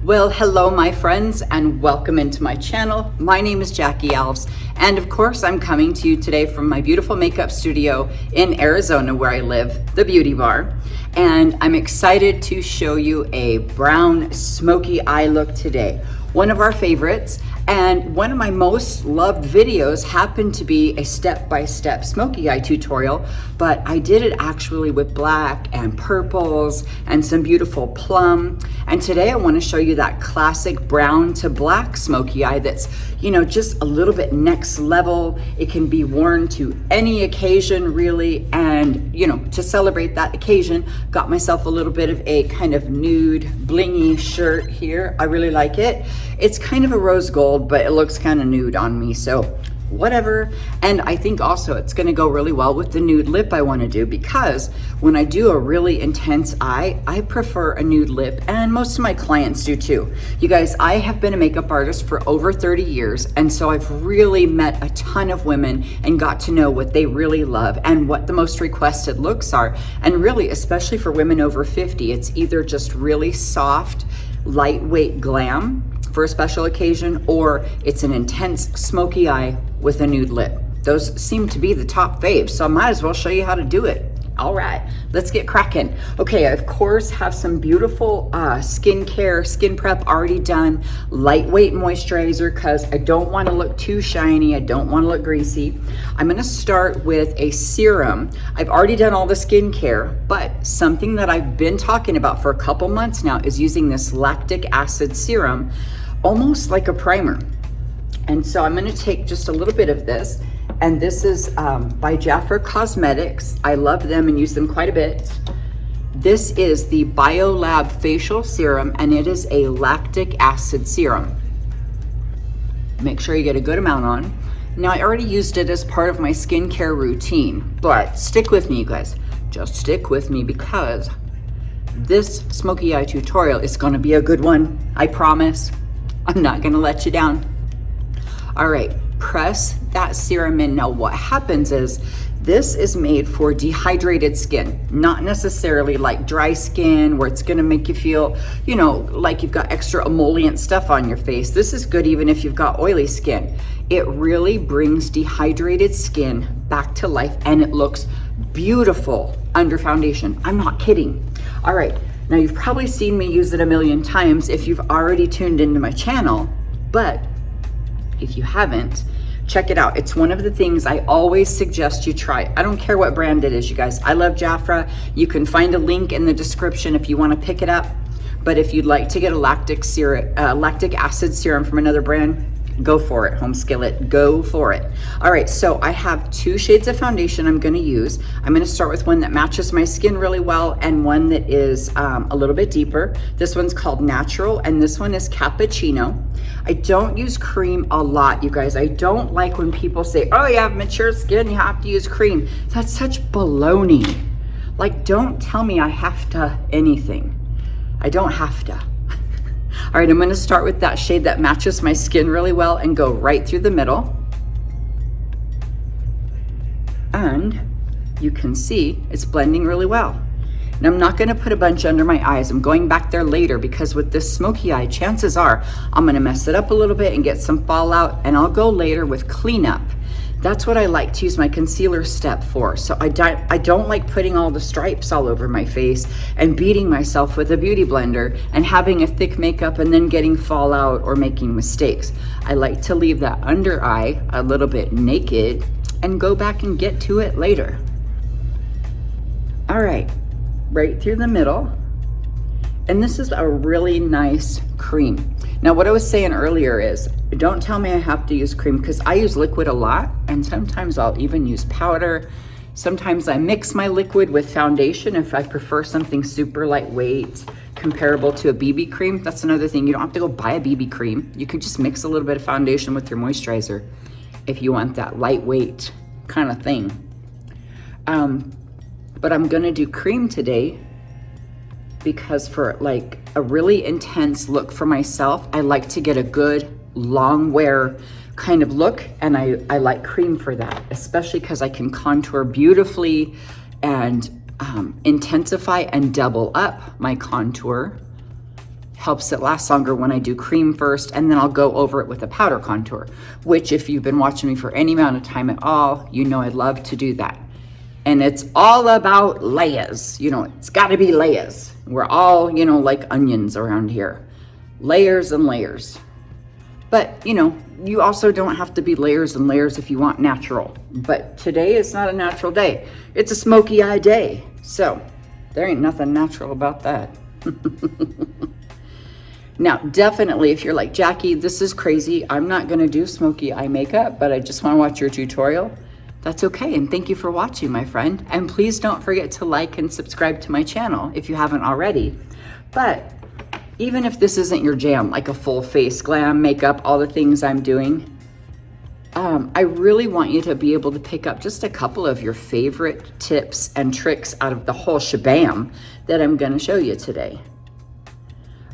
Well, hello my friends and welcome into my channel. My name is Jackie Alves and of course I'm coming to you today from my beautiful makeup studio in Arizona where I live, the Beauty Bar. And I'm excited to show you a brown smoky eye look today. One of our favorites and one of my most loved videos happened to be a step-by-step smoky eye tutorial, but I did it actually with black and purples and some beautiful plum. And today I want to show you that classic brown to black smoky eye that's, you know, just a little bit next level. It can be worn to any occasion really. And, you know, to celebrate that occasion, got myself a little bit of a kind of nude blingy shirt here. I really like it. It's kind of a rose gold, but it looks kind of nude on me, so whatever. And I think also it's going to go really well with the nude lip I want to do, because when I do a really intense eye, I prefer a nude lip, and most of my clients do too. You guys, I have been a makeup artist for over 30 years, and so I've really met a ton of women and got to know what they really love and what the most requested looks are. And really, especially for women over 50, it's either just really soft, lightweight glam for a special occasion, or it's an intense smoky eye with a nude lip. Those seem to be the top faves, so I might as well show you how to do it. All right, let's get cracking. Okay, I of course have some beautiful skincare, skin prep already done. Lightweight moisturizer, because I don't want to look too shiny. I don't want to look greasy. I'm gonna start with a serum. I've already done all the skincare, but something that I've been talking about for a couple months now is using this lactic acid serum, almost like a primer. And so I'm gonna take just a little bit of this, and this is by Jafra Cosmetics. I love them and use them quite a bit. This is the BioLab facial serum, and it is a lactic acid serum. Make sure you get a good amount on. Now, I already used it as part of my skincare routine, but stick with me, you guys. Just stick with me, because this smoky eye tutorial is gonna be a good one, I promise. I'm not gonna let you down. All right, press that serum in. Now what happens is, this is made for dehydrated skin, not necessarily like dry skin where it's gonna make you feel, you know, like you've got extra emollient stuff on your face. This is good even if you've got oily skin. It really brings dehydrated skin back to life, and it looks beautiful under foundation. I'm not kidding. All right. Now, you've probably seen me use it a million times if you've already tuned into my channel, but if you haven't, check it out. It's one of the things I always suggest you try. I don't care what brand it is, you guys. I love Jafra. You can find a link in the description if you want to pick it up. But if you'd like to get a lactic acid serum from another brand, go for it, Home Skillet, go for it. All right, so I have 2 shades of foundation I'm gonna use. I'm gonna start with one that matches my skin really well and one that is a little bit deeper. This one's called Natural, and this one is Cappuccino. I don't use cream a lot, you guys. I don't like when people say, oh, you have mature skin, you have to use cream. That's such baloney. Like, don't tell me I have to anything. I don't have to. All right, I'm gonna start with that shade that matches my skin really well and go right through the middle. And you can see it's blending really well. And I'm not gonna put a bunch under my eyes. I'm going back there later, because with this smoky eye, chances are I'm gonna mess it up a little bit and get some fallout, and I'll go later with cleanup. That's what I like to use my concealer step for. So I don't like putting all the stripes all over my face and beating myself with a beauty blender and having a thick makeup and then getting fallout or making mistakes. I like to leave that under eye a little bit naked and go back and get to it later. All right, right through the middle. And this is a really nice cream. Now, what I was saying earlier is, don't tell me I have to use cream, because I use liquid a lot, and sometimes I'll even use powder. Sometimes I mix my liquid with foundation if I prefer something super lightweight, comparable to a BB cream. That's another thing. You don't have to go buy a BB cream. You can just mix a little bit of foundation with your moisturizer if you want that lightweight kind of thing. But I'm gonna do cream today, because for like a really intense look for myself, I like to get a good long wear kind of look, and I like cream for that, especially because I can contour beautifully and intensify and double up my contour helps it last longer when I do cream first, and then I'll go over it with a powder contour, which if you've been watching me for any amount of time at all, you know I love to do that. And it's all about layers. You know, it's got to be layers. We're all, you know, like onions around here. Layers and layers. But, you know, you also don't have to be layers and layers if you want natural. But today is not a natural day. It's a smoky eye day. So there ain't nothing natural about that. Now, definitely, if you're like, Jackie, this is crazy. I'm not going to do smoky eye makeup, but I just want to watch your tutorial. That's okay, and thank you for watching, my friend. And please don't forget to like and subscribe to my channel if you haven't already. But even if this isn't your jam, like a full face glam, makeup, all the things I'm doing, I really want you to be able to pick up just a couple of your favorite tips and tricks out of the whole shabam that I'm gonna show you today.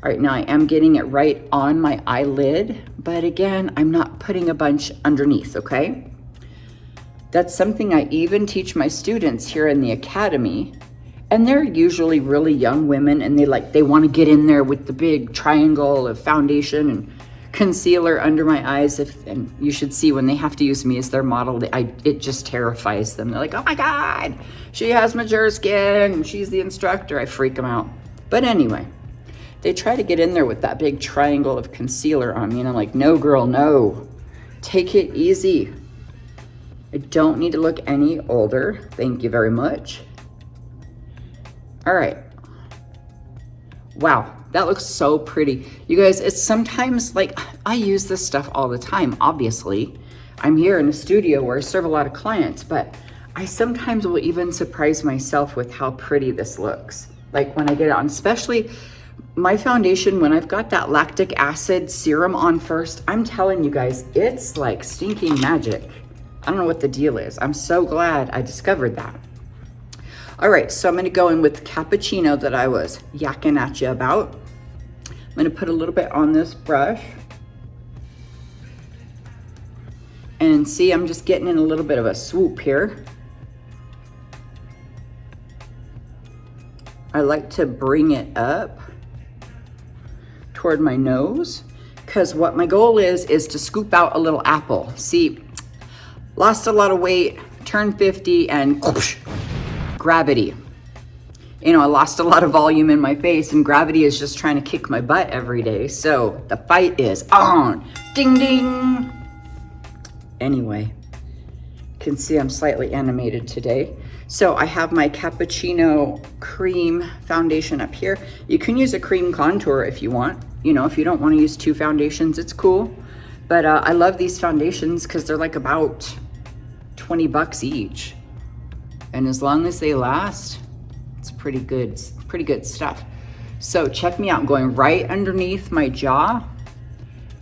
All right, now I am getting it right on my eyelid, but again, I'm not putting a bunch underneath, okay? That's something I even teach my students here in the academy, and they're usually really young women, and they want to get in there with the big triangle of foundation and concealer under my eyes. And you should see when they have to use me as their model, it just terrifies them. They're like, oh my God, she has mature skin, she's the instructor. I freak them out. But anyway, they try to get in there with that big triangle of concealer on me, and I'm like, no girl, no, take it easy. I don't need to look any older. Thank you very much. All right. Wow, that looks so pretty. You guys, it's sometimes like, I use this stuff all the time, obviously. I'm here in a studio where I serve a lot of clients, but I sometimes will even surprise myself with how pretty this looks. Like when I get it on, especially my foundation, when I've got that lactic acid serum on first, I'm telling you guys, it's like stinking magic. I don't know what the deal is. I'm so glad I discovered that. All right, so I'm gonna go in with the cappuccino that I was yakking at you about. I'm gonna put a little bit on this brush. And see, I'm just getting in a little bit of a swoop here. I like to bring it up toward my nose, because what my goal is to scoop out a little apple. See, lost a lot of weight, turned 50, and whoosh, gravity. You know, I lost a lot of volume in my face, and gravity is just trying to kick my butt every day. So the fight is on. Ding, ding. Anyway, you can see I'm slightly animated today. So I have my cappuccino cream foundation up here. You can use a cream contour if you want. You know, if you don't want to use two foundations, it's cool. But I love these foundations because they're like about 20 bucks each. And as long as they last, it's pretty good stuff. So check me out. I'm going right underneath my jaw.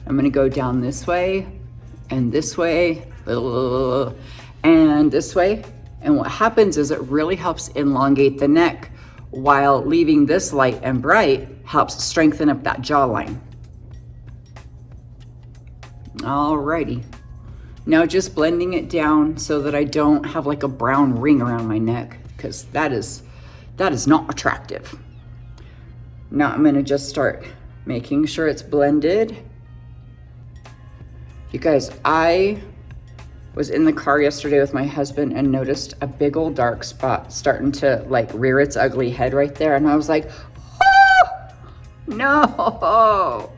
I'm gonna go down this way and this way and this way. And what happens is it really helps elongate the neck, while leaving this light and bright helps strengthen up that jawline. Alrighty. Now just blending it down so that I don't have like a brown ring around my neck, because that is not attractive. Now I'm gonna just start making sure it's blended. You guys, I was in the car yesterday with my husband and noticed a big old dark spot starting to like rear its ugly head right there. And I was like, oh, no.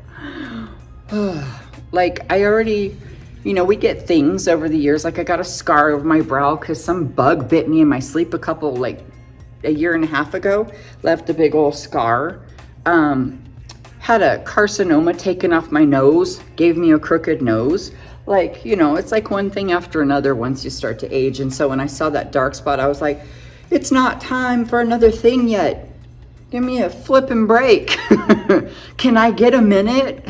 Like I already, you know, we get things over the years. Like I got a scar over my brow because some bug bit me in my sleep a year and a half ago, left a big old scar. Had a carcinoma taken off my nose, gave me a crooked nose. Like, you know, it's like one thing after another once you start to age. And so when I saw that dark spot, I was like, it's not time for another thing yet. Give me a flipping break. Can I get a minute?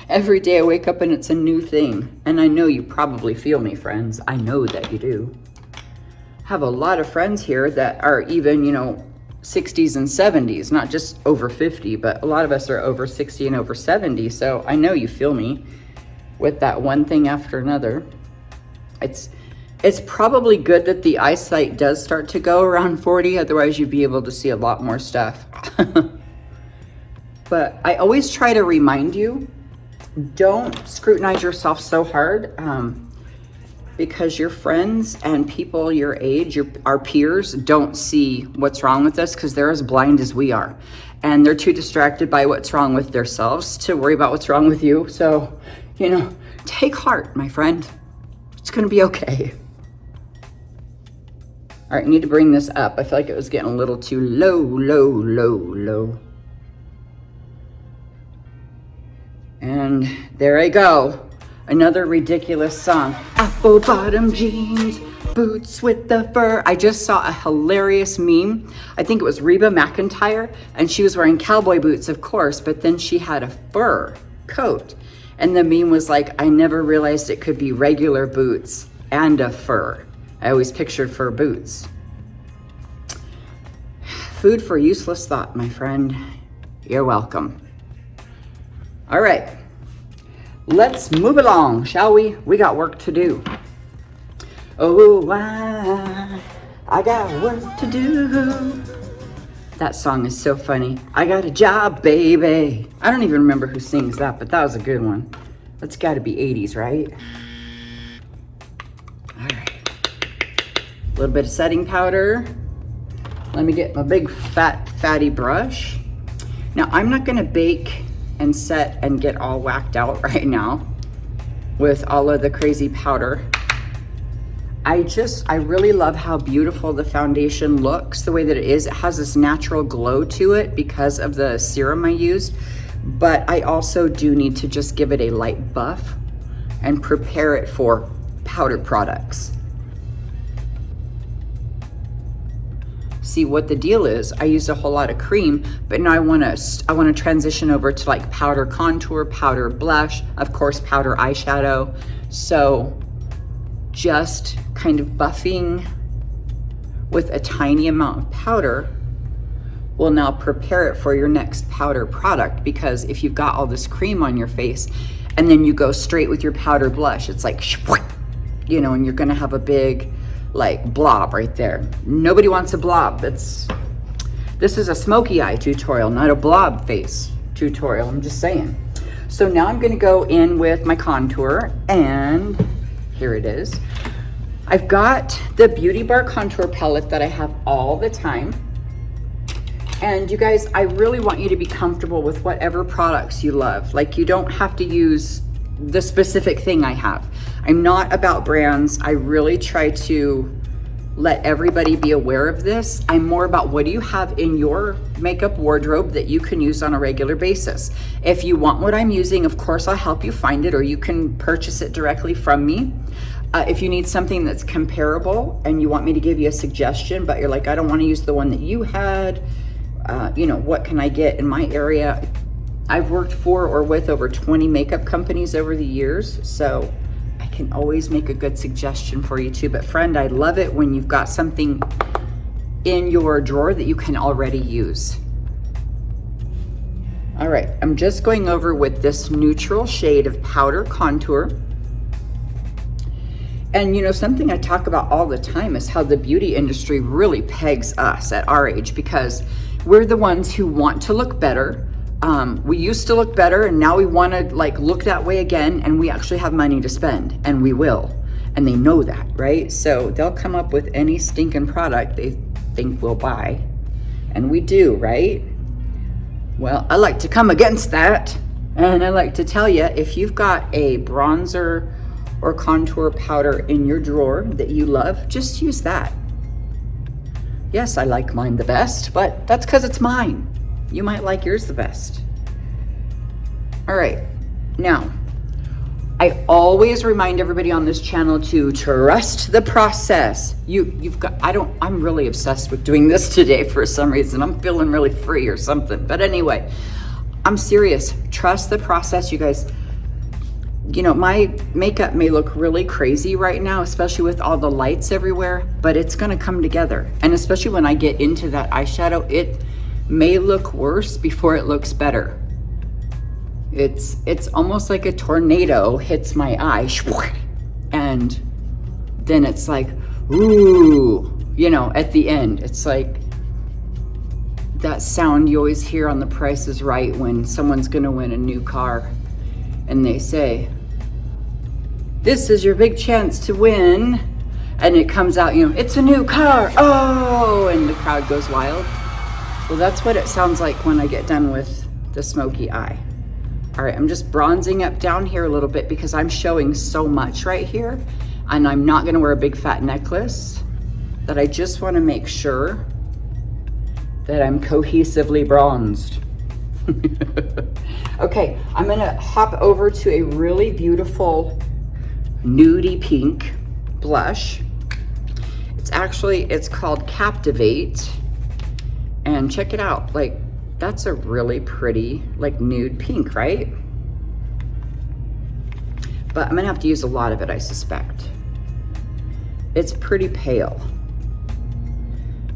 Every day I wake up and it's a new thing. And I know you probably feel me, friends. I know that you do. I have a lot of friends here that are even, you know, 60s and 70s, not just over 50, but a lot of us are over 60 and over 70. So I know you feel me with that one thing after another. It's probably good that the eyesight does start to go around 40, otherwise you'd be able to see a lot more stuff. But I always try to remind you, don't scrutinize yourself so hard, because your friends and people your age, our peers, don't see what's wrong with us because they're as blind as we are. And they're too distracted by what's wrong with themselves to worry about what's wrong with you. So, you know, take heart, my friend. It's gonna be okay. All right, I need to bring this up. I feel like it was getting a little too low. And there I go. Another ridiculous song. Apple bottom jeans, boots with the fur. I just saw a hilarious meme. I think it was Reba McEntire, and she was wearing cowboy boots, of course, but then she had a fur coat. And the meme was like, I never realized it could be regular boots and a fur. I always pictured fur boots. Food for useless thought, my friend. You're welcome. All right. Let's move along, shall we? We got work to do. Oh, I got work to do. That song is so funny. I got a job, baby. I don't even remember who sings that, but that was a good one. That's got to be 80s, right? All right. A little bit of setting powder. Let me get my big fatty brush. Now, I'm not going to bake and set and get all whacked out right now with all of the crazy powder. I really love how beautiful the foundation looks, the way that it is. It has this natural glow to it because of the serum I used, but I also do need to just give it a light buff and prepare it for powdered products. See, what the deal is, I used a whole lot of cream, but now I want to transition over to like powder contour, powder blush, of course powder eyeshadow. So just kind of buffing with a tiny amount of powder will now prepare it for your next powder product, because if you've got all this cream on your face and then you go straight with your powder blush, it's like, you know, and you're gonna have a big like blob right there. Nobody wants a blob. This is a smoky eye tutorial, not a blob face tutorial. I'm just saying. So now I'm going to go in with my contour, and here it is. I've got the Beauty Bar contour palette that I have all the time. And you guys, I really want you to be comfortable with whatever products you love. Like, you don't have to use the specific thing I have. I'm not about brands. I really try to let everybody be aware of this. I'm more about what do you have in your makeup wardrobe that you can use on a regular basis. If you want what I'm using, of course, I'll help you find it, or you can purchase it directly from me. If you need something that's comparable and you want me to give you a suggestion, but you're like, I don't want to use the one that you had, you know, what can I get in my area? I've worked for or with over 20 makeup companies over the years, so I can always make a good suggestion for you too. But friend, I love it when you've got something in your drawer that you can already use. All right, I'm just going over with this neutral shade of powder contour. And you know, something I talk about all the time is how the beauty industry really pegs us at our age, because we're the ones who want to look better. We used to look better, and now we want to like look that way again, and we actually have money to spend, and we will. And they know that, right? So they'll come up with any stinking product they think we'll buy. And we do, right? Well, I like to come against that. And I like to tell you, if you've got a bronzer or contour powder in your drawer that you love, just use that. Yes, I like mine the best, but that's because it's mine. You might like yours the best. All right, now, I always remind everybody on this channel to trust the process. I'm really obsessed with doing this today for some reason. I'm feeling really free or something. But anyway, I'm serious. Trust the process, you guys. You know, my makeup may look really crazy right now, especially with all the lights everywhere, but it's gonna come together. And especially when I get into that eyeshadow, it may look worse before it looks better. It's almost like a tornado hits my eye, and then it's like, ooh, you know, at the end, it's like that sound you always hear on The Price is Right when someone's gonna win a new car and they say, "This is your big chance to win." And it comes out, you know, "It's a new car, oh," and the crowd goes wild. Well, that's what it sounds like when I get done with the smoky eye. All right, I'm just bronzing up down here a little bit because I'm showing so much right here, and I'm not gonna wear a big fat necklace, that I just wanna make sure that I'm cohesively bronzed. Okay, I'm gonna hop over to a really beautiful nudie pink blush. It's called Captivate, and check it out. Like, that's a really pretty, like, nude pink, right? But I'm gonna have to use a lot of it, I suspect. It's pretty pale,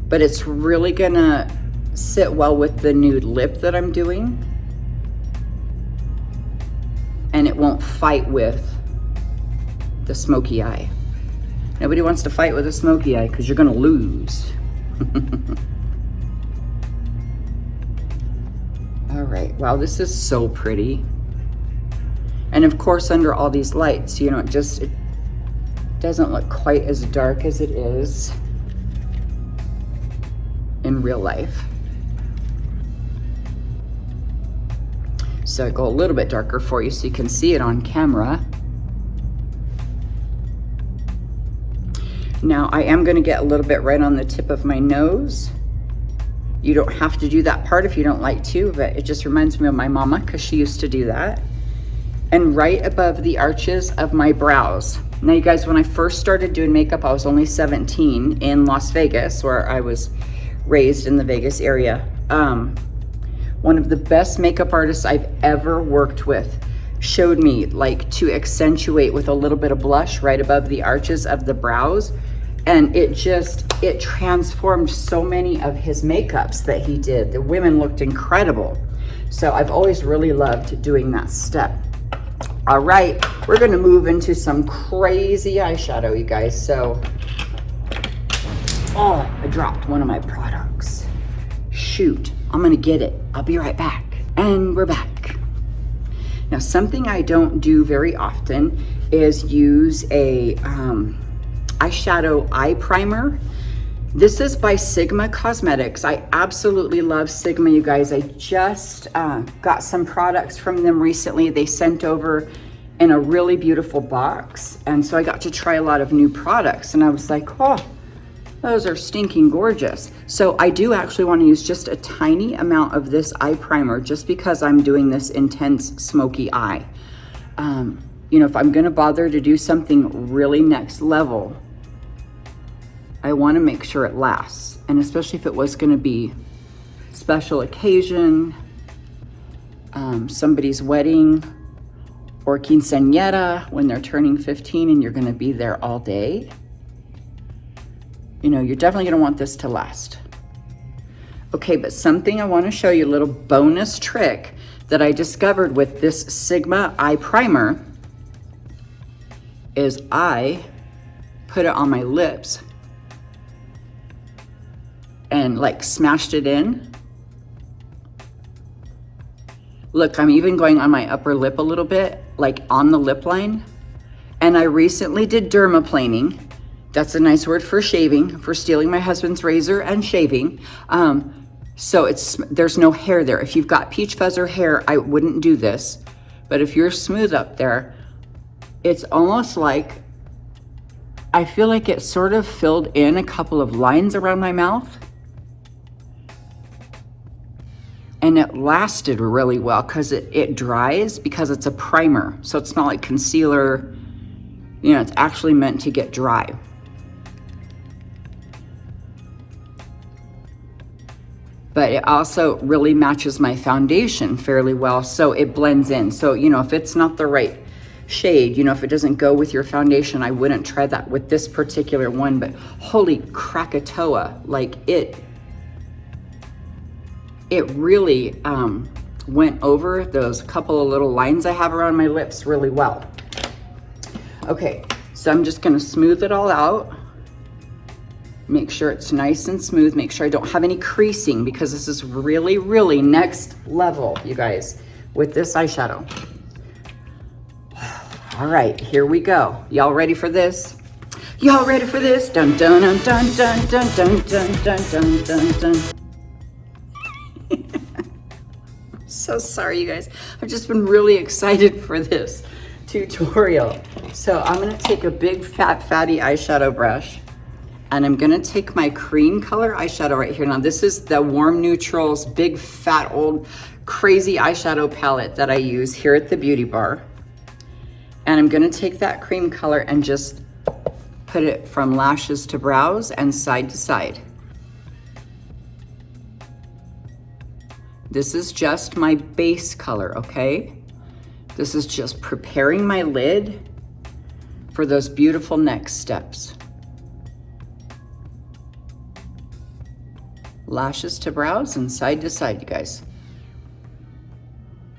but it's really gonna sit well with the nude lip that I'm doing, and it won't fight with the smoky eye. Nobody wants to fight with a smoky eye because you're gonna lose. All right, wow, this is so pretty. And of course, under all these lights, you know, it doesn't look quite as dark as it is in real life. So I go a little bit darker for you so you can see it on camera. Now I am gonna get a little bit right on the tip of my nose. You don't have to do that part if you don't like to, but it just reminds me of my mama because she used to do that. And right above the arches of my brows. Now you guys, when I first started doing makeup, I was only 17 in Las Vegas, where I was raised in the Vegas area. One of the best makeup artists I've ever worked with showed me like to accentuate with a little bit of blush right above the arches of the brows. And it transformed so many of his makeups that he did. The women looked incredible. So I've always really loved doing that step. All right, we're gonna move into some crazy eyeshadow, you guys. So, oh, I dropped one of my products. Shoot, I'm gonna get it. I'll be right back. And we're back. Now, something I don't do very often is use a eyeshadow eye primer. This is by Sigma Cosmetics. I absolutely love Sigma, you guys. I just got some products from them recently. They sent over in a really beautiful box. And so I got to try a lot of new products. And I was like, oh, those are stinking gorgeous. So I do actually want to use just a tiny amount of this eye primer just because I'm doing this intense smoky eye. You know, if I'm gonna bother to do something really next level, I want to make sure it lasts. And especially if it was going to be special occasion, somebody's wedding, or quinceañera when they're turning 15 and you're going to be there all day, you know, you're definitely going to want this to last. Okay, but something I want to show you, a little bonus trick that I discovered with this Sigma eye primer, is I put it on my lips and like smashed it in. Look, I'm even going on my upper lip a little bit, like on the lip line. And I recently did dermaplaning. That's a nice word for shaving, for stealing my husband's razor and shaving. So there's no hair there. If you've got peach fuzz or hair, I wouldn't do this. But if you're smooth up there, it's almost like, I feel like it sort of filled in a couple of lines around my mouth. And it lasted really well because it dries because it's a primer. So it's not like concealer, you know, it's actually meant to get dry. But it also really matches my foundation fairly well, so it blends in. So, you know, if it's not the right shade, you know, if it doesn't go with your foundation, I wouldn't try that with this particular one. But holy Krakatoa, like it really went over those couple of little lines I have around my lips really well. Okay, so I'm just gonna smooth it all out. Make sure it's nice and smooth. Make sure I don't have any creasing, because this is really, really next level, you guys, with this eyeshadow. All right, here we go. Y'all ready for this? Y'all ready for this? Dun dun dun dun dun dun dun dun dun dun dun. So sorry, you guys. I've just been really excited for this tutorial. So I'm gonna take a big fatty eyeshadow brush, and I'm gonna take my cream color eyeshadow right here. Now this is the Warm Neutrals big fat old crazy eyeshadow palette that I use here at the Beauty Bar. And I'm gonna take that cream color and just put it from lashes to brows and side to side. This is just my base color, okay? This is just preparing my lid for those beautiful next steps. Lashes to brows and side to side, you guys.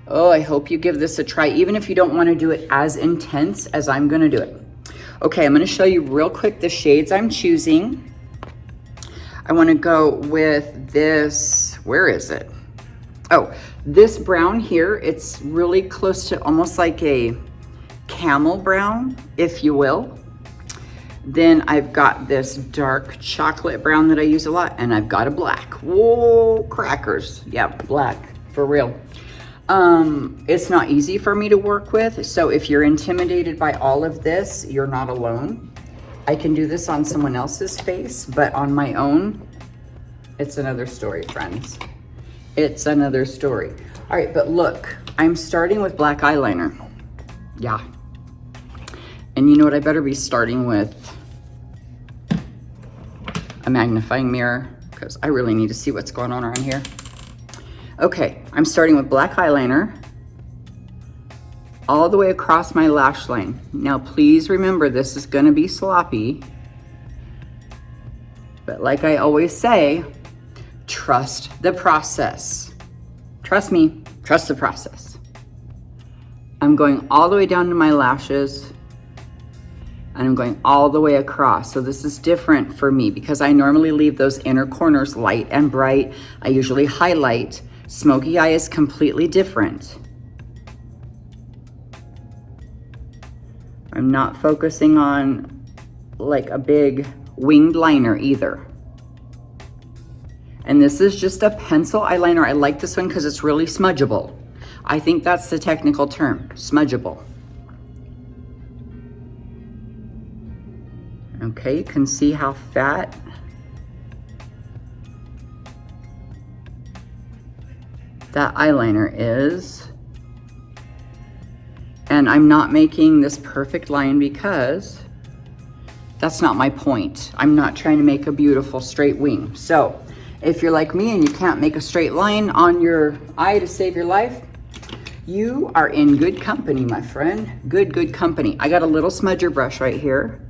Oh, I hope you give this a try, even if you don't want to do it as intense as I'm going to do it. Okay, I'm going to show you real quick the shades I'm choosing. I want to go with this, where is it? Oh, this brown here, it's really close to almost like a camel brown, if you will. Then I've got this dark chocolate brown that I use a lot, and I've got a black. Whoa, crackers. Yeah, black, for real. It's not easy for me to work with, so if you're intimidated by all of this, you're not alone. I can do this on someone else's face, but on my own, it's another story, friends. It's another story. All right, but look, I'm starting with black eyeliner. Yeah. And you know what? I better be starting with a magnifying mirror, because I really need to see what's going on around here. Okay, I'm starting with black eyeliner all the way across my lash line. Now, please remember, this is gonna be sloppy, but like I always say, trust the process. Trust me, trust the process. I'm going all the way down to my lashes, and I'm going all the way across. So this is different for me because I normally leave those inner corners light and bright. I usually highlight. Smoky eye is completely different. I'm not focusing on like a big winged liner either. And this is just a pencil eyeliner. I like this one because it's really smudgeable. I think that's the technical term, smudgeable. Okay, you can see how fat that eyeliner is. And I'm not making this perfect line because that's not my point. I'm not trying to make a beautiful straight wing. So if you're like me and you can't make a straight line on your eye to save your life, you are in good company, my friend. Good company. I got a little smudger brush right here.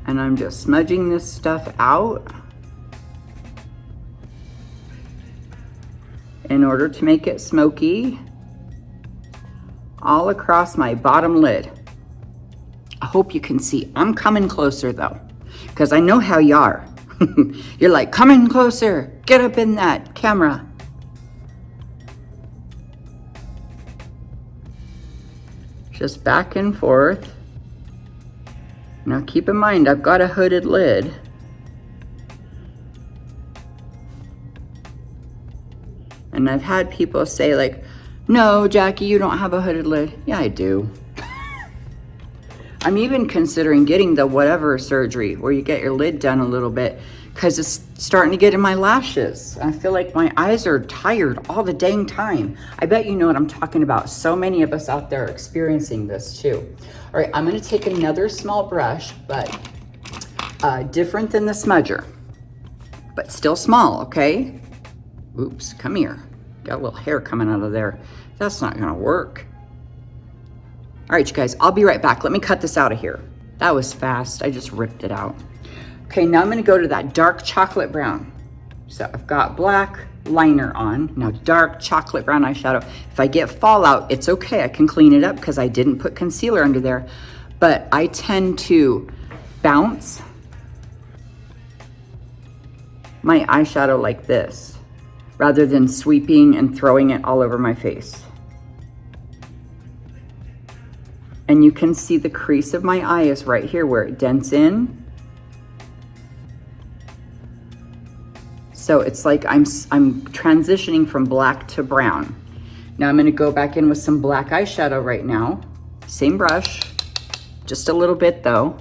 And I'm just smudging this stuff out in order to make it smoky all across my bottom lid. I hope you can see. I'm coming closer though, because I know how you are. You're like, come in closer, get up in that camera. Just back and forth. Now keep in mind, I've got a hooded lid. And I've had people say like, no, Jackie, you don't have a hooded lid. Yeah, I do. I'm even considering getting the whatever surgery where you get your lid done a little bit because it's starting to get in my lashes. I feel like my eyes are tired all the dang time. I bet you know what I'm talking about. So many of us out there are experiencing this too. All right, I'm gonna take another small brush, but different than the smudger, but still small, okay? Oops, come here. Got a little hair coming out of there. That's not gonna work. All right, you guys, I'll be right back. Let me cut this out of here. That was fast, I just ripped it out. Okay, now I'm gonna go to that dark chocolate brown. So I've got black liner on, now dark chocolate brown eyeshadow. If I get fallout, it's okay, I can clean it up because I didn't put concealer under there. But I tend to bounce my eyeshadow like this, rather than sweeping and throwing it all over my face. And you can see the crease of my eye is right here where it dents in. So it's like I'm transitioning from black to brown. Now I'm gonna go back in with some black eyeshadow right now. Same brush, just a little bit though,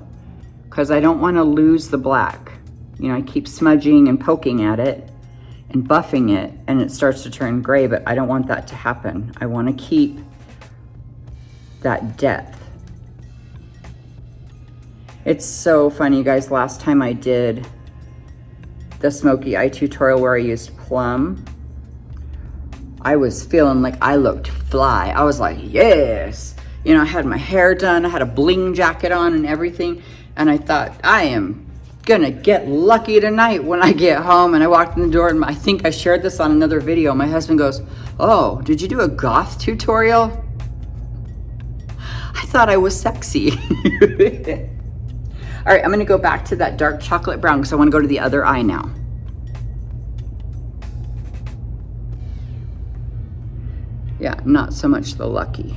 because I don't wanna lose the black. You know, I keep smudging and poking at it and buffing it, and it starts to turn gray, but I don't want that to happen. I wanna keep that depth. It's so funny, you guys. Last time I did the Smoky eye tutorial where I used plum, I was feeling like I looked fly. I was like, yes. You know, I had my hair done, I had a bling jacket on and everything, and I thought, I am gonna get lucky tonight when I get home. And I walked in the door, and I think I shared this on another video. My husband goes, oh, did you do a goth tutorial? I thought I was sexy. All right, I'm gonna go back to that dark chocolate brown because I wanna go to the other eye now. Yeah, not so much the lucky.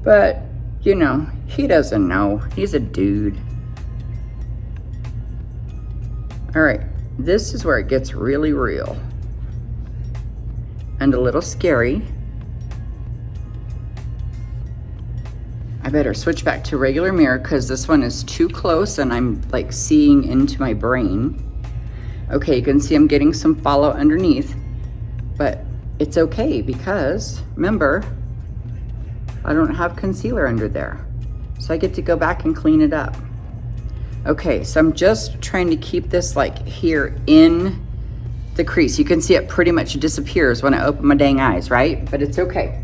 But, you know, he doesn't know. He's a dude. All right, this is where it gets really real and a little scary. I better switch back to regular mirror because this one is too close and I'm like seeing into my brain. Okay, you can see I'm getting some follow underneath, but it's okay because remember, I don't have concealer under there. So I get to go back and clean it up. Okay, so I'm just trying to keep this like here in the crease. You can see it pretty much disappears when I open my dang eyes, right? But it's okay.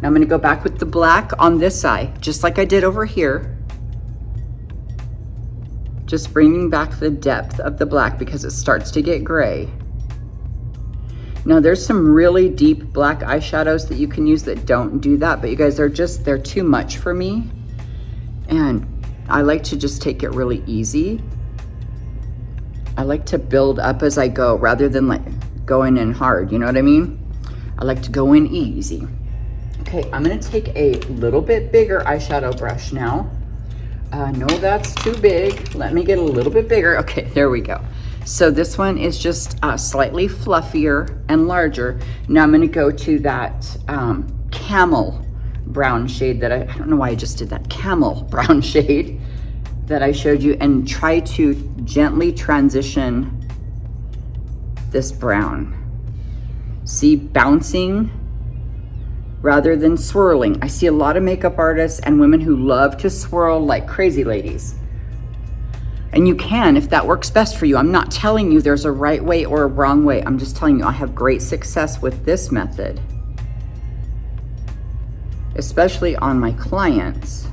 Now I'm gonna go back with the black on this eye, just like I did over here. Just bringing back the depth of the black because it starts to get gray. Now there's some really deep black eyeshadows that you can use that don't do that, but you guys, they're too much for me. And I like to just take it really easy. I like to build up as I go rather than like going in hard, you know what I mean? I like to go in easy. Okay, I'm gonna take a little bit bigger eyeshadow brush now. No, that's too big. Let me get a little bit bigger. Okay, there we go. So this one is just slightly fluffier and larger. Now I'm gonna go to that camel brown shade that I don't know why I just did that, camel brown shade that I showed you, and try to gently transition this brown. See, bouncing rather than swirling. I see a lot of makeup artists and women who love to swirl like crazy ladies. And you can, if that works best for you. I'm not telling you there's a right way or a wrong way. I'm just telling you I have great success with this method, especially on my clients,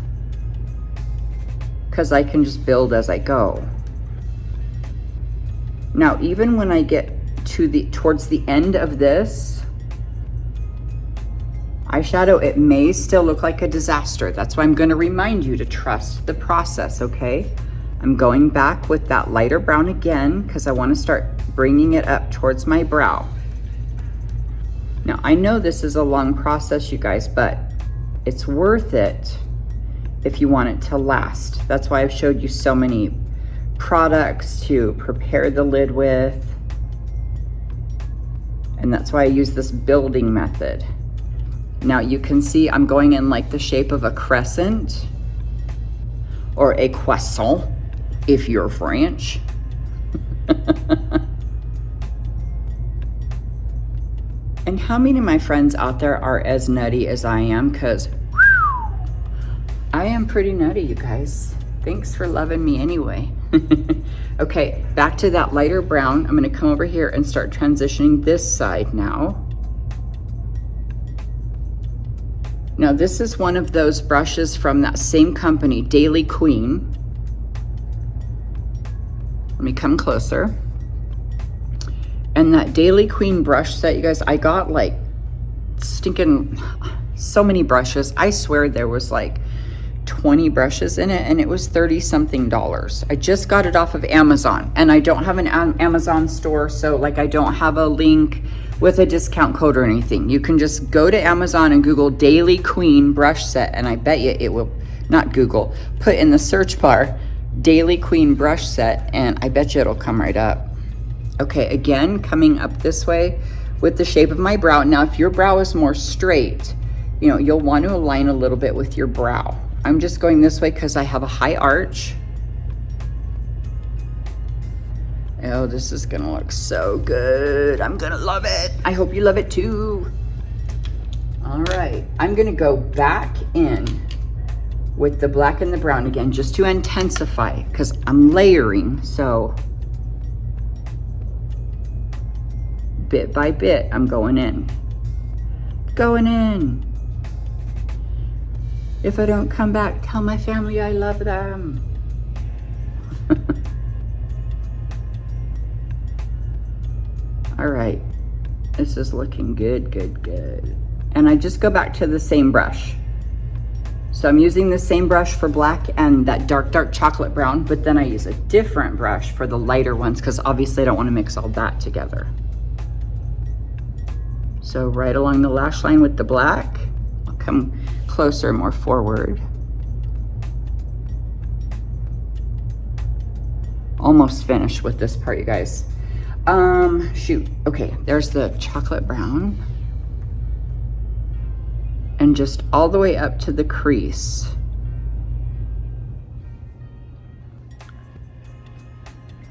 because I can just build as I go. Now, even when I get to towards the end of this eyeshadow, it may still look like a disaster. That's why I'm going to remind you to trust the process, okay? I'm going back with that lighter brown again because I want to start bringing it up towards my brow. Now, I know this is a long process, you guys, but it's worth it if you want it to last. That's why I've showed you so many products to prepare the lid with. And that's why I use this building method. Now you can see I'm going in like the shape of a crescent or a croissant if you're French. And how many of my friends out there are as nutty as I am? Because I am pretty nutty, you guys. Thanks for loving me anyway. Okay, back to that lighter brown. I'm gonna come over here and start transitioning this side now. Now this is one of those brushes from that same company, Daily Queen. Let me come closer. And that Daily Queen brush set, you guys, I got like stinking so many brushes. I swear there was like 20 brushes in it, and it was 30 something dollars. I just got it off of Amazon, and I don't have an Amazon store, so like I don't have a link with a discount code or anything. You can just go to Amazon and Google Daily Queen brush set, and I bet you it will, not Google, put in the search bar Daily Queen brush set, and I bet you it'll come right up. Okay, again, coming up this way with the shape of my brow. Now, if your brow is more straight, you know, you'll want to align a little bit with your brow. I'm just going this way because I have a high arch. Oh, this is gonna look so good. I'm gonna love it. I hope you love it too. All right, I'm gonna go back in with the black and the brown again, just to intensify, because I'm layering, so bit by bit, I'm going in. Going in. If I don't come back, tell my family I love them. All right, this is looking good, good, good. And I just go back to the same brush. So I'm using the same brush for black and that dark, dark chocolate brown, but then I use a different brush for the lighter ones because obviously I don't want to mix all that together. So right along the lash line with the black, I'll come closer, more forward. Almost finished with this part, you guys. Shoot, okay, there's the chocolate brown. And just all the way up to the crease.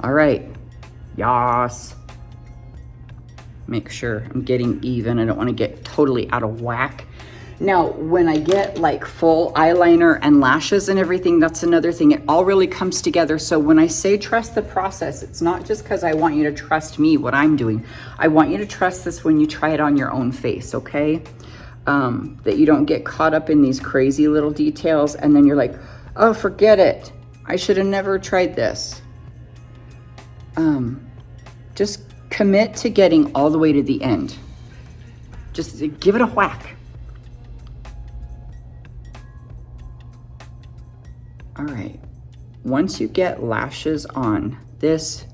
All right, yas. Make sure I'm getting even. I don't want to get totally out of whack. Now, when I get like full eyeliner and lashes and everything, that's another thing. It all really comes together. So when I say trust the process, it's not just because I want you to trust me, what I'm doing. I want you to trust this when you try it on your own face, okay? That you don't get caught up in these crazy little details and then you're like, oh, forget it. I should have never tried this. Just commit to getting all the way to the end. Just give it a whack. All right, once you get lashes on, this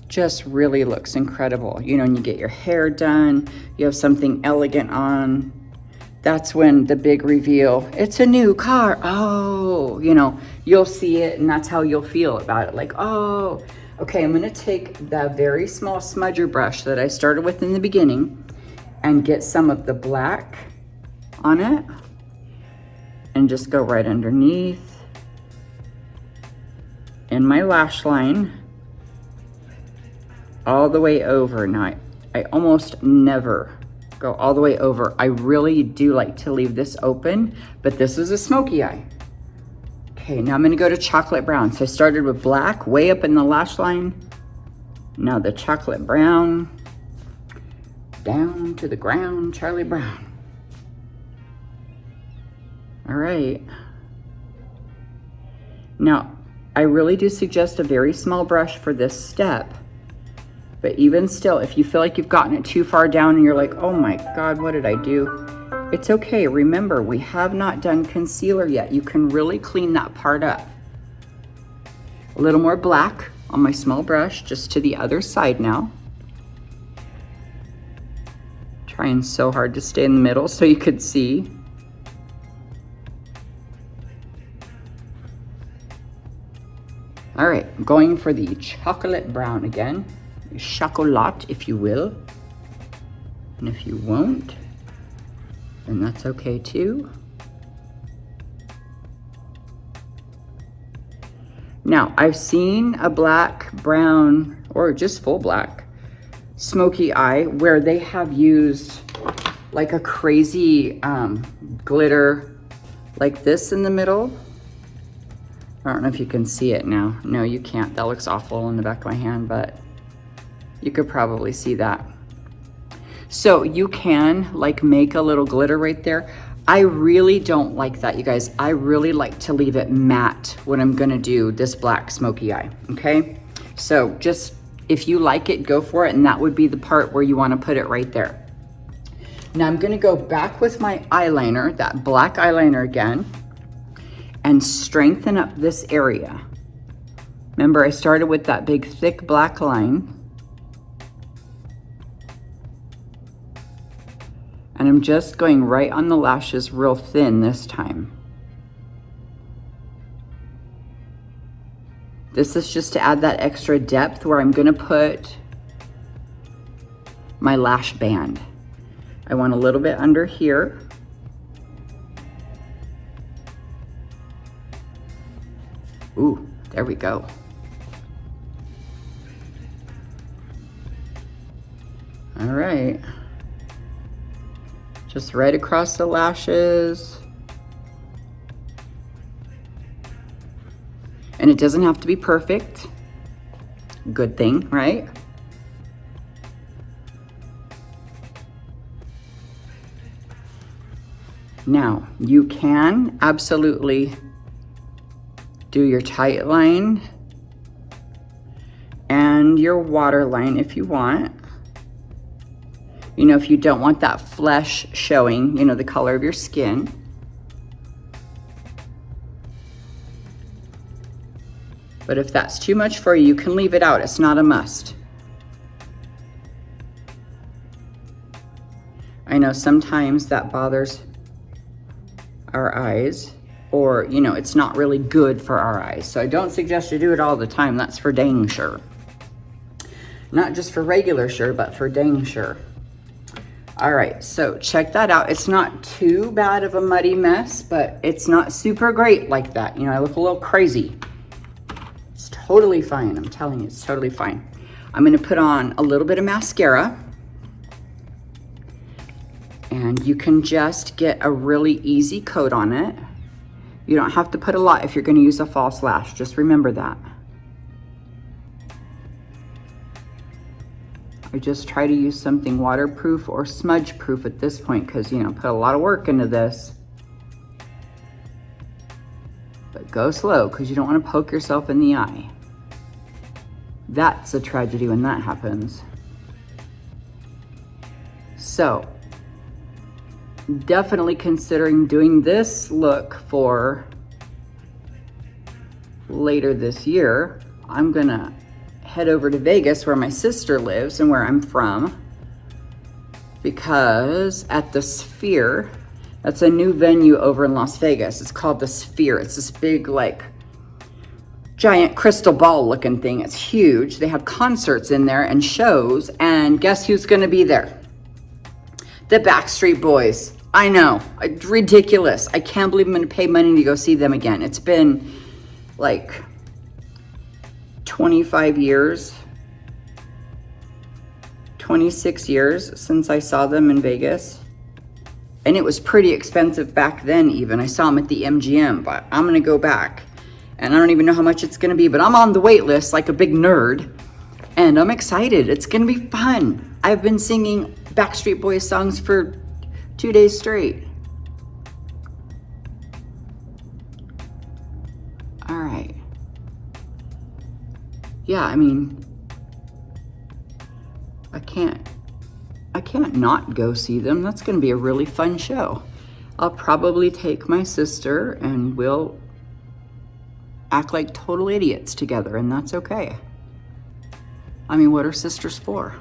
just really looks incredible. You know, and you get your hair done, you have something elegant on, that's when the big reveal, it's a new car. Oh, you know, you'll see it and that's how you'll feel about it. Like, oh, okay, I'm gonna take the very small smudger brush that I started with in the beginning and get some of the black on it and just go right underneath in my lash line all the way over. Now, I almost never go all the way over. I really do like to leave this open, but this is a smoky eye. Okay, now I'm gonna go to chocolate brown. So I started with black way up in the lash line. Now the chocolate brown, down to the ground, Charlie Brown. All right. Now, I really do suggest a very small brush for this step, but even still, if you feel like you've gotten it too far down and you're like, oh my God, what did I do? It's okay. Remember, we have not done concealer yet. You can really clean that part up. A little more black on my small brush, just to the other side now. Trying so hard to stay in the middle so you could see. All right, I'm going for the chocolate brown again. Chocolat, if you will. And if you won't, then that's okay too. Now, I've seen a black, brown, or just full black smoky eye where they have used like a crazy glitter like this in the middle. I don't know if you can see it now. No, you can't. That looks awful in the back of my hand, but you could probably see that. So you can like make a little glitter right there. I really don't like that, you guys. I really like to leave it matte when I'm gonna do this black smoky eye, okay? So just, if you like it, go for it, and that would be the part where you wanna put it right there. Now I'm gonna go back with my eyeliner, that black eyeliner again, and strengthen up this area. Remember, I started with that big thick black line. And I'm just going right on the lashes real thin this time. This is just to add that extra depth where I'm gonna put my lash band. I want a little bit under here. Ooh, there we go. All right. Just right across the lashes. And it doesn't have to be perfect. Good thing, right? Now, you can absolutely do your tight line and your waterline if you want. You know, if you don't want that flesh showing, you know, the color of your skin. But if that's too much for you, you can leave it out. It's not a must. I know sometimes that bothers our eyes, or, you know, it's not really good for our eyes. So I don't suggest you do it all the time. That's for dang sure. Not just for regular sure, but for dang sure. All right, so check that out. It's not too bad of a muddy mess, but it's not super great like that. You know, I look a little crazy. It's totally fine. I'm telling you, it's totally fine. I'm gonna put on a little bit of mascara. And you can just get a really easy coat on it. You don't have to put a lot if you're gonna use a false lash. Just remember that. I just try to use something waterproof or smudge proof at this point because, you know, put a lot of work into this. But go slow because you don't want to poke yourself in the eye. That's a tragedy when that happens. So, definitely considering doing this look for later this year. I'm gonna head over to Vegas where my sister lives and where I'm from, because at the Sphere, that's a new venue over in Las Vegas. It's called the Sphere. It's this big, like, giant crystal ball looking thing. It's huge. They have concerts in there and shows, and guess who's gonna be there? The Backstreet Boys. I know, it's ridiculous. I can't believe I'm gonna pay money to go see them again. It's been like 25 years, 26 years since I saw them in Vegas. And it was pretty expensive back then even. I saw them at the MGM, but I'm gonna go back. And I don't even know how much it's gonna be, but I'm on the wait list like a big nerd. And I'm excited, it's gonna be fun. I've been singing Backstreet Boys songs for 2 days straight. All right. Yeah, I mean, I can't not go see them. That's gonna be a really fun show. I'll probably take my sister and we'll act like total idiots together, and that's okay. I mean, what are sisters for?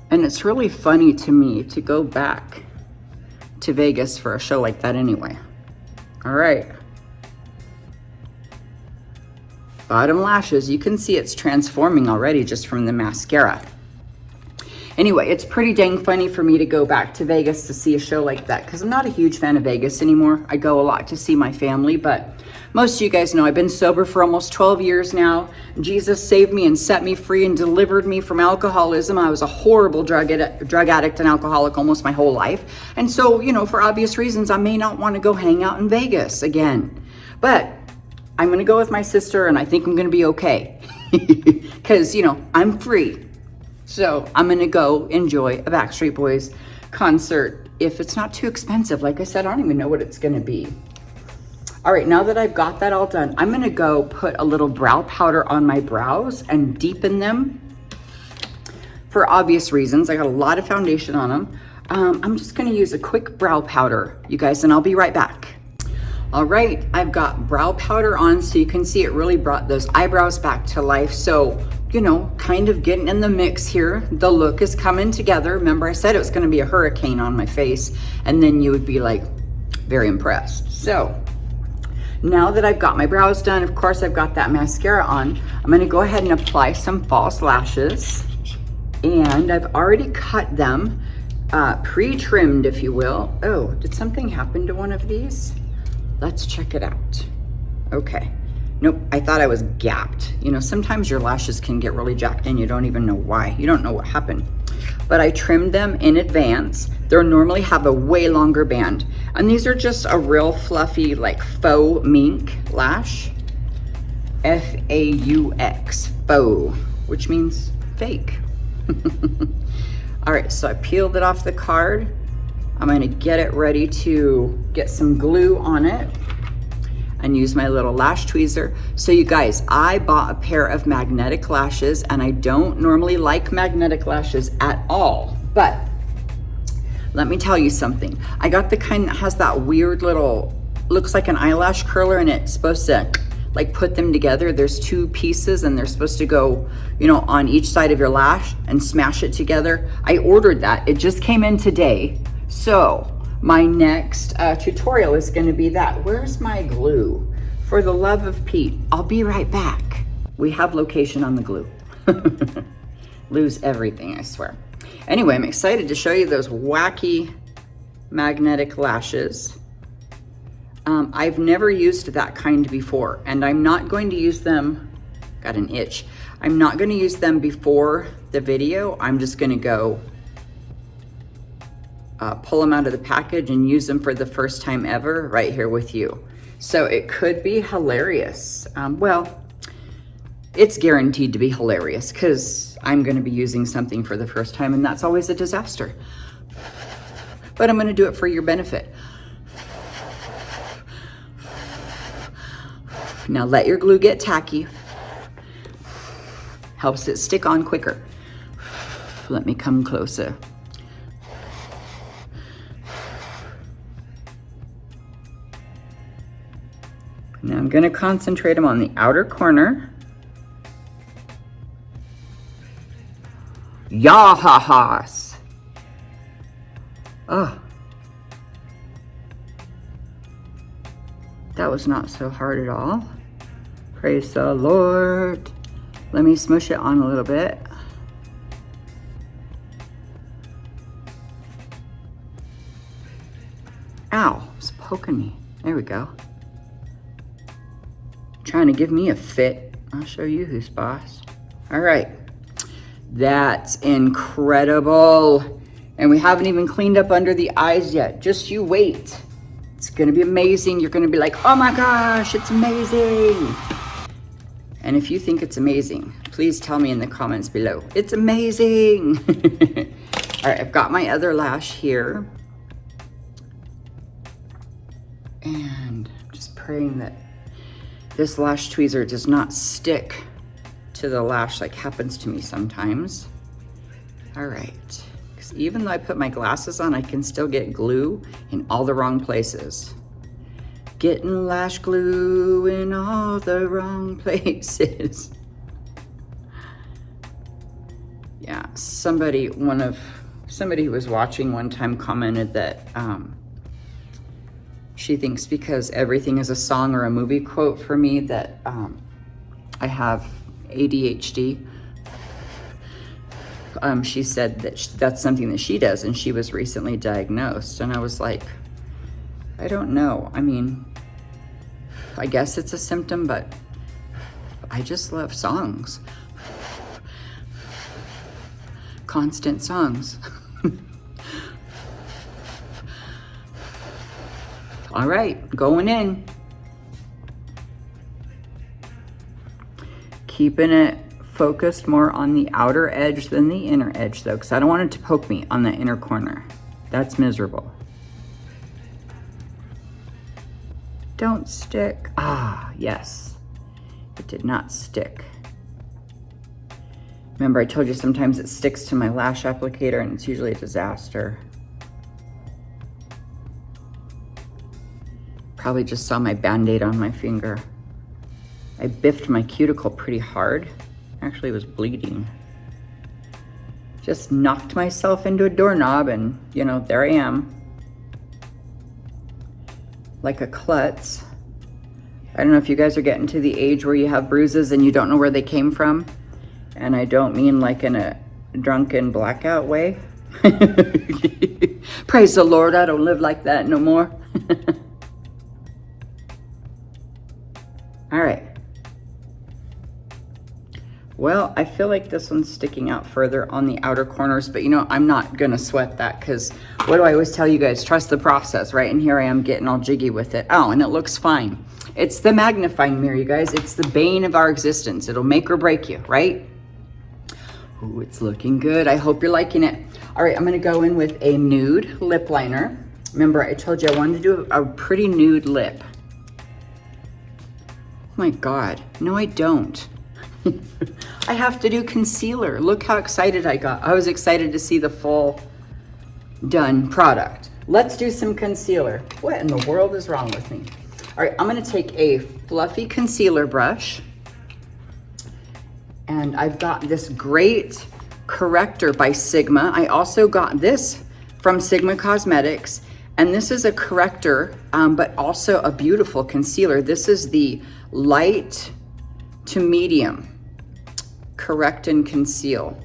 And it's really funny to me to go back to Vegas for a show like that anyway. All right. Bottom lashes, you can see it's transforming already just from the mascara. Anyway, it's pretty dang funny for me to go back to Vegas to see a show like that because I'm not a huge fan of Vegas anymore. I go a lot to see my family, but most of you guys know I've been sober for almost 12 years now. Jesus saved me and set me free and delivered me from alcoholism. I was a horrible drug addict and alcoholic almost my whole life. And so, you know, for obvious reasons, I may not want to go hang out in Vegas again. But I'm going to go with my sister and I think I'm going to be okay. Because, you know, I'm free. So I'm going to go enjoy a Backstreet Boys concert if it's not too expensive. Like I said, I don't even know what it's going to be. All right, now that I've got that all done, I'm gonna go put a little brow powder on my brows and deepen them for obvious reasons. I got a lot of foundation on them. I'm just gonna use a quick brow powder, you guys, and I'll be right back. All right, I've got brow powder on, so you can see it really brought those eyebrows back to life. So, you know, kind of getting in the mix here. The look is coming together. Remember, I said it was gonna be a hurricane on my face, and then you would be like very impressed. So now that I've got my brows done, of course I've got that mascara on, I'm gonna go ahead and apply some false lashes. And I've already cut them, pre-trimmed, if you will. Oh, did something happen to one of these? Let's check it out. Okay. Nope, I thought I was gapped. You know, sometimes your lashes can get really jacked and you don't even know why. You don't know what happened. But I trimmed them in advance. They normally have a way longer band. And these are just a real fluffy, like faux mink lash. F-A-U-X, faux, which means fake. All right, so I peeled it off the card. I'm gonna get it ready to get some glue on it and use my little lash tweezer. So you guys, I bought a pair of magnetic lashes, and I don't normally like magnetic lashes at all, but let me tell you something. I got the kind that has that weird little, looks like an eyelash curler, and it's supposed to like put them together. There's two pieces and they're supposed to go, you know, on each side of your lash and smash it together. I ordered that, it just came in today. So my next tutorial is gonna be that. Where's my glue? For the love of Pete, I'll be right back. We have location on the glue. Lose everything, I swear. Anyway, I'm excited to show you those wacky magnetic lashes. I've never used that kind before, and I'm not going to use them, got an itch. I'm not gonna use them before the video. I'm just gonna go pull them out of the package and use them for the first time ever right here with you. So it could be hilarious. Well, it's guaranteed to be hilarious because I'm gonna be using something for the first time, and that's always a disaster. But I'm gonna do it for your benefit. Now let your glue get tacky. Helps it stick on quicker. Let me come closer. Now I'm gonna concentrate them on the outer corner. Yah-ha-has. Oh. That was not so hard at all. Praise the Lord. Let me smush it on a little bit. Ow, it's poking me. There we go. Trying to give me a fit. I'll show you who's boss. All right, that's incredible. And we haven't even cleaned up under the eyes yet. Just you wait. It's gonna be amazing. You're gonna be like, oh my gosh, it's amazing. And if you think it's amazing, please tell me in the comments below. It's amazing. All right, I've got my other lash here. And I'm just praying that this lash tweezer does not stick to the lash like happens to me sometimes. All right, because even though I put my glasses on, I can still get glue in all the wrong places. Getting lash glue in all the wrong places. Yeah, somebody who was watching one time commented that she thinks because everything is a song or a movie quote for me that I have ADHD. She said that that's something that she does, and she was recently diagnosed. And I was like, I don't know. I mean, I guess it's a symptom, but I just love songs. Constant songs. All right, going in. Keeping it focused more on the outer edge than the inner edge though, because I don't want it to poke me on the inner corner. That's miserable. Don't stick. Ah, yes. It did not stick. Remember, I told you sometimes it sticks to my lash applicator and it's usually a disaster. Probably just saw my Band-Aid on my finger. I biffed my cuticle pretty hard. Actually, it was bleeding. Just knocked myself into a doorknob and, you know, there I am. Like a klutz. I don't know if you guys are getting to the age where you have bruises and you don't know where they came from. And I don't mean like in a drunken blackout way. Praise the Lord, I don't live like that no more. All right. Well, I feel like this one's sticking out further on the outer corners, but you know, I'm not gonna sweat that because what do I always tell you guys? Trust the process, right? And here I am getting all jiggy with it. Oh, and it looks fine. It's the magnifying mirror, you guys. It's the bane of our existence. It'll make or break you, right? Ooh, it's looking good. I hope you're liking it. All right, I'm gonna go in with a nude lip liner. Remember, I told you I wanted to do a pretty nude lip. Oh my God, no I don't. I have to do concealer. Look how excited I got. I was excited to see the full done product. Let's do some concealer. What in the world is wrong with me? All right, I'm gonna take a fluffy concealer brush and I've got this great corrector by Sigma. I also got this from Sigma Cosmetics, and this is a corrector, but also a beautiful concealer. This is the light to medium correct and conceal.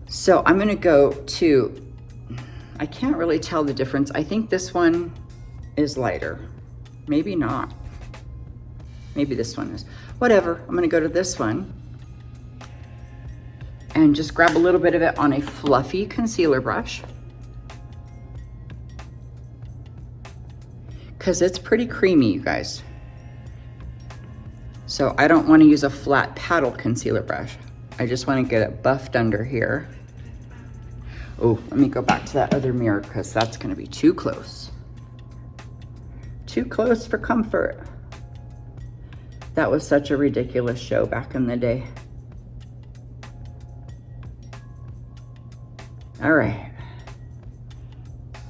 So I'm gonna go to, I can't really tell the difference. I think this one is lighter, maybe not. Maybe this one is, whatever. I'm gonna go to this one and just grab a little bit of it on a fluffy concealer brush, because it's pretty creamy, you guys. So I don't want to use a flat paddle concealer brush. I just want to get it buffed under here. Oh, let me go back to that other mirror because that's going to be too close. Too close for comfort. That was such a ridiculous show back in the day. All right.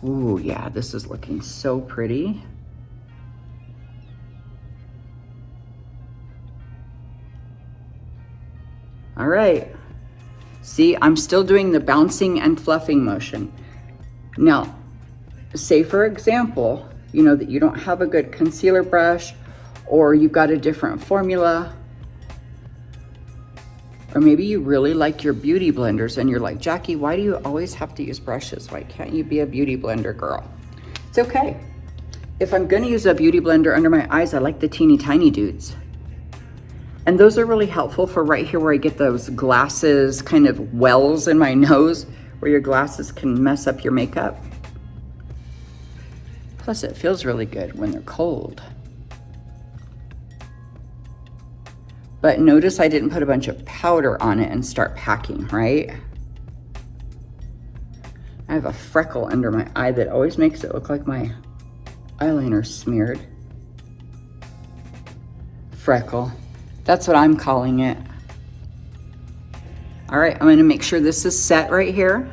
Ooh, yeah, this is looking so pretty. All right, see, I'm still doing the bouncing and fluffing motion. Now, say for example, you know that you don't have a good concealer brush, or you've got a different formula, or maybe you really like your beauty blenders and you're like, Jackie, why do you always have to use brushes? Why can't you be a beauty blender girl? It's okay. If I'm gonna use a beauty blender under my eyes, I like the teeny tiny dudes. And those are really helpful for right here where I get those glasses kind of wells in my nose where your glasses can mess up your makeup. Plus it feels really good when they're cold. But notice I didn't put a bunch of powder on it and start packing, right? I have a freckle under my eye that always makes it look like my eyeliner's smeared. Freckle. That's what I'm calling it. All right, I'm gonna make sure this is set right here.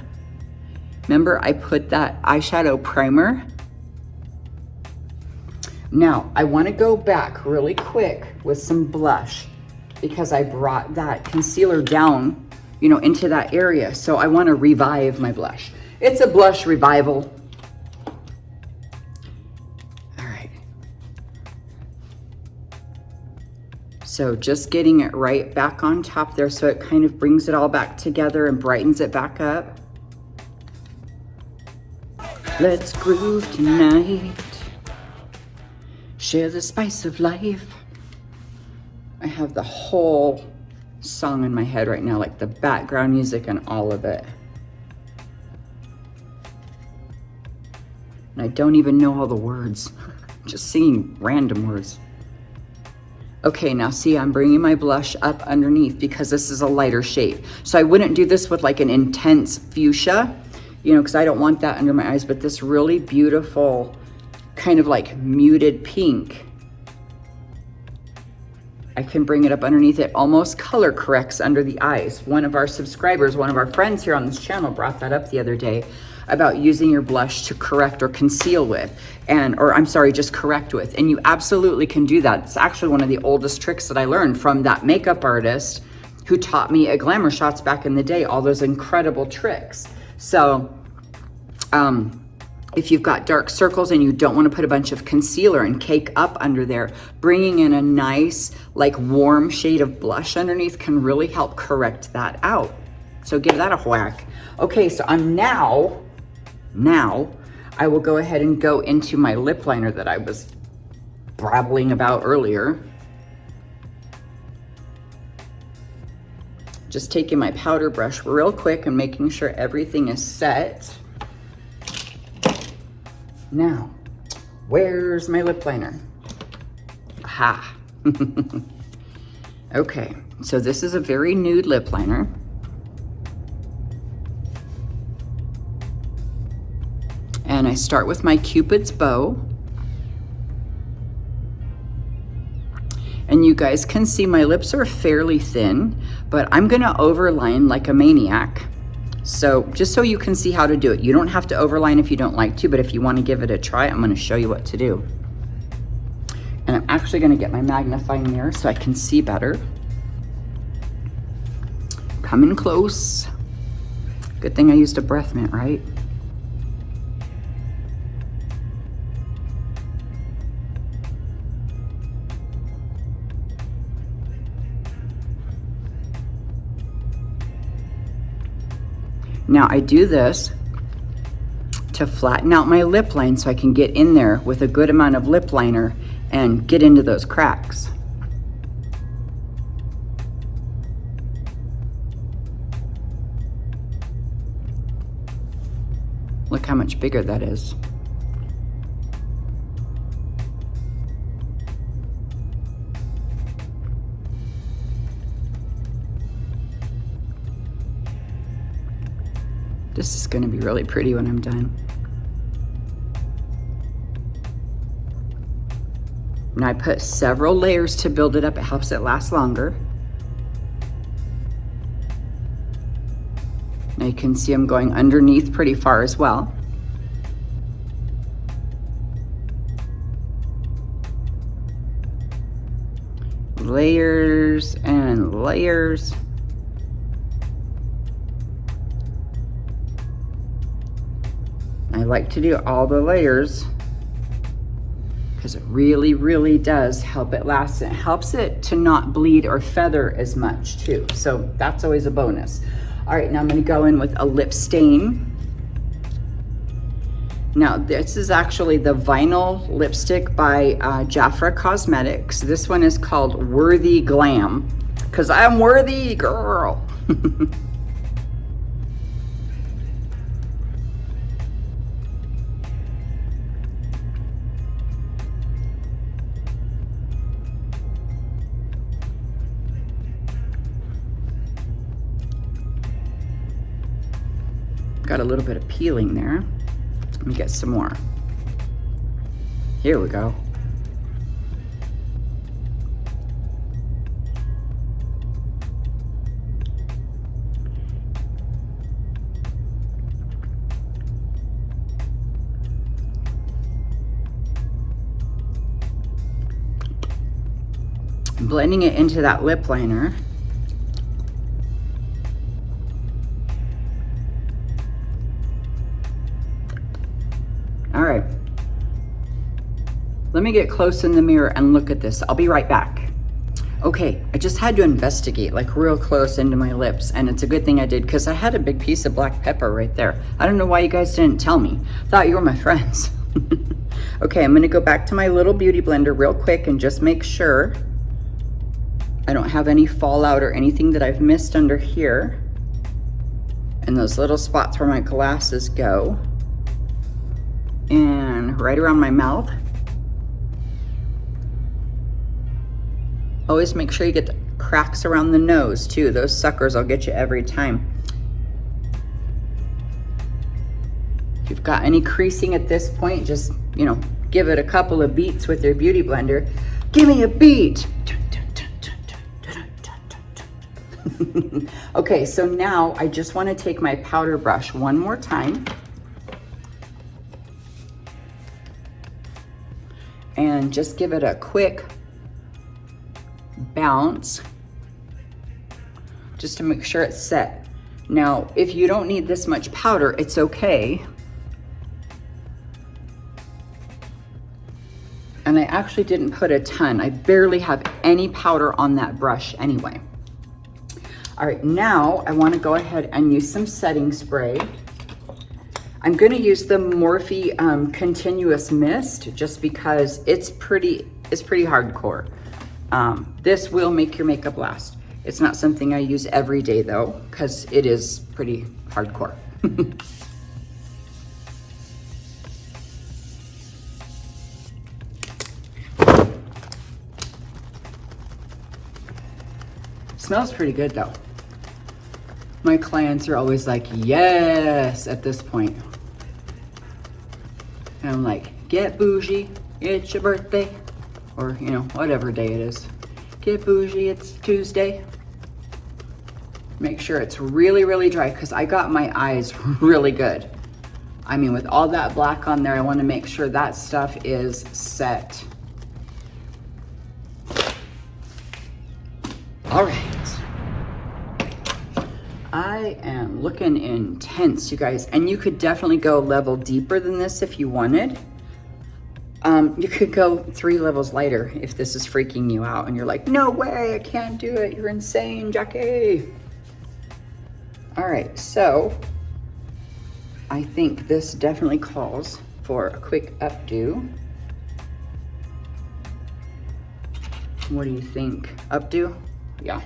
Remember, I put that eyeshadow primer. Now, I wanna go back really quick with some blush because I brought that concealer down, you know, into that area. So I wanna revive my blush. It's a blush revival. So just getting it right back on top there so it kind of brings it all back together and brightens it back up. Let's groove tonight. Share the spice of life. I have the whole song in my head right now, like the background music and all of it. And I don't even know all the words. Just singing random words. Okay, now see, I'm bringing my blush up underneath because this is a lighter shade. So I wouldn't do this with like an intense fuchsia, you know, because I don't want that under my eyes, but this really beautiful kind of like muted pink. I can bring it up underneath. It almost color corrects under the eyes. One of our subscribers, one of our friends here on this channel brought that up the other day about using your blush to correct or conceal with, or I'm sorry, just correct with. And you absolutely can do that. It's actually one of the oldest tricks that I learned from that makeup artist who taught me at Glamour Shots back in the day, all those incredible tricks. So, if you've got dark circles and you don't want to put a bunch of concealer and cake up under there, bringing in a nice, like warm shade of blush underneath can really help correct that out. So give that a whack. Okay, so now I will go ahead and go into my lip liner that I was brabbling about earlier. Just taking my powder brush real quick and making sure everything is set. Now, where's my lip liner? Aha. Okay, so this is a very nude lip liner. And I start with my Cupid's bow. And you guys can see my lips are fairly thin, but I'm gonna overline like a maniac. So just so you can see how to do it. You don't have to overline if you don't like to, but if you want to give it a try, I'm going to show you what to do. And I'm actually going to get my magnifying mirror so I can see better. Coming close. Good thing I used a breath mint, right? Now I do this to flatten out my lip line so I can get in there with a good amount of lip liner and get into those cracks. Look how much bigger that is. This is going to be really pretty when I'm done. Now I put several layers to build it up. It helps it last longer. Now you can see I'm going underneath pretty far as well. Layers and layers. I like to do all the layers because it really, really does help it last. It helps it to not bleed or feather as much too. So that's always a bonus. All right, now I'm gonna go in with a lip stain. Now this is actually the vinyl lipstick by Jafra Cosmetics. This one is called Worthy Glam, because I'm worthy, girl. Got a little bit of peeling there. Let me get some more. Here we go. Blending it into that lip liner. All right, let me get close in the mirror and look at this. I'll be right back. Okay, I just had to investigate like real close into my lips, and it's a good thing I did because I had a big piece of black pepper right there. I don't know why you guys didn't tell me. Thought you were my friends. Okay, I'm gonna go back to my little beauty blender real quick and just make sure I don't have any fallout or anything that I've missed under here. And those little spots where my glasses go. And right around my mouth. Always make sure you get the cracks around the nose too. Those suckers will get you every time. If you've got any creasing at this point, just, you know, give it a couple of beats with your beauty blender. Give me a beat. Dun, dun, dun, dun. Okay, so now I just want to take my powder brush one more time and just give it a quick bounce just to make sure it's set. Now, if you don't need this much powder, it's okay. And I actually didn't put a ton. I barely have any powder on that brush anyway. All right, now I want to go ahead and use some setting spray. I'm going to use the Morphe Continuous Mist just because it's pretty hardcore. This will make your makeup last. It's not something I use every day though, because it is pretty hardcore. Smells pretty good though. My clients are always like, yes, at this point. And I'm like, get bougie, it's your birthday. Or, you know, whatever day it is. Get bougie, it's Tuesday. Make sure it's really, really dry because I got my eyes really good. I mean, with all that black on there, I want to make sure that stuff is set. All right. I am looking intense, you guys, and you could definitely go a level deeper than this if you wanted. You could go 3 levels lighter if this is freaking you out and you're like, no way, I can't do it. You're insane, Jackie. All right, so I think this definitely calls for a quick updo. What do you think? Updo? Yeah,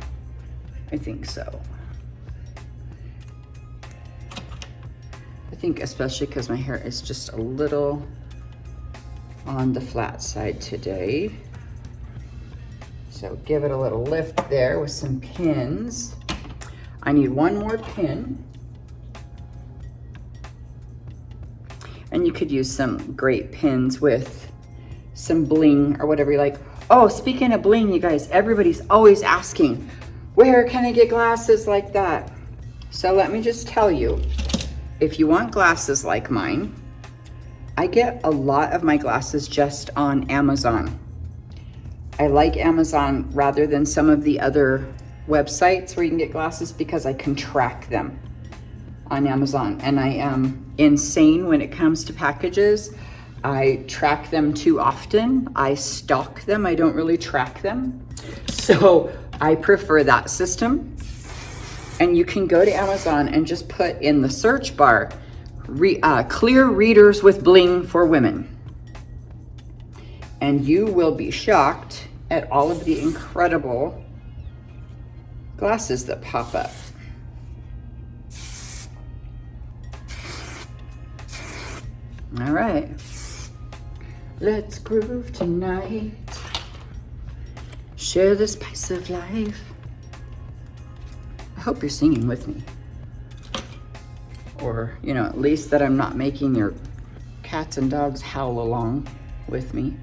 I think so. I think especially because my hair is just a little on the flat side today. So give it a little lift there with some pins. I need one more pin. And you could use some great pins with some bling or whatever you like. Oh, speaking of bling, you guys, everybody's always asking, where can I get glasses like that? So let me just tell you, if you want glasses like mine, I get a lot of my glasses just on Amazon. I like Amazon rather than some of the other websites where you can get glasses because I can track them on Amazon. And I am insane when it comes to packages. I track them too often. I stalk them. I don't really track them. So I prefer that system. And you can go to Amazon and just put in the search bar, clear readers with bling for women. And you will be shocked at all of the incredible glasses that pop up. All right, let's groove tonight. Share the spice of life. I hope you're singing with me. Or, you know, at least that I'm not making your cats and dogs howl along with me.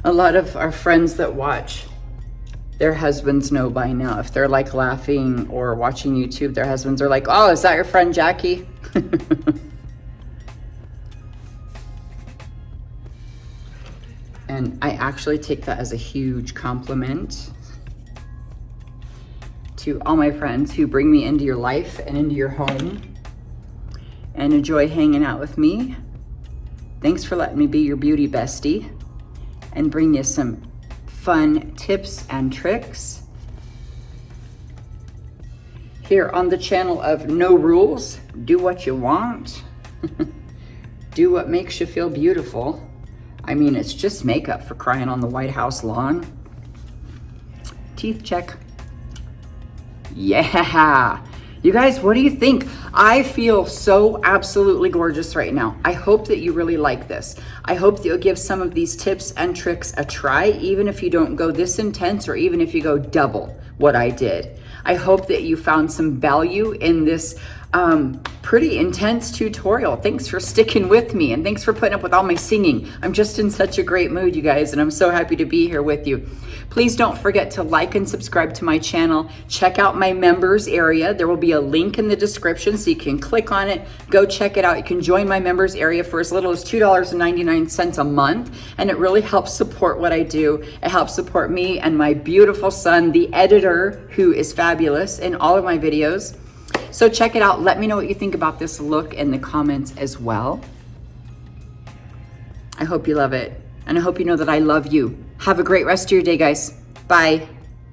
A lot of our friends that watch, their husbands know by now. If they're like laughing or watching YouTube, their husbands are like, oh, is that your friend Jackie? And I actually take that as a huge compliment to all my friends who bring me into your life and into your home and enjoy hanging out with me. Thanks for letting me be your beauty bestie and bring you some fun tips and tricks here on the channel of No Rules. Do what you want. Do what makes you feel beautiful. I mean, it's just makeup, for crying on the White House lawn. Teeth check. Yeah. You guys, what do you think? I feel so absolutely gorgeous right now. I hope that you really like this. I hope that you'll give some of these tips and tricks a try, even if you don't go this intense or even if you go double what I did. I hope that you found some value in this pretty intense tutorial. Thanks for sticking with me, and thanks for putting up with all my singing. I'm just in such a great mood, you guys, and I'm so happy to be here with you. Please don't forget to like and subscribe to my channel. Check out my members area. There will be a link in the description so you can click on it, go check it out. You can join my members area for as little as $2.99 a month, and it really helps support what I do. It helps support me and my beautiful son, the editor, who is fabulous in all of my videos. So check it out. Let me know what you think about this look in the comments as well. I hope you love it, and I hope you know that I love you. Have a great rest of your day, guys. Bye.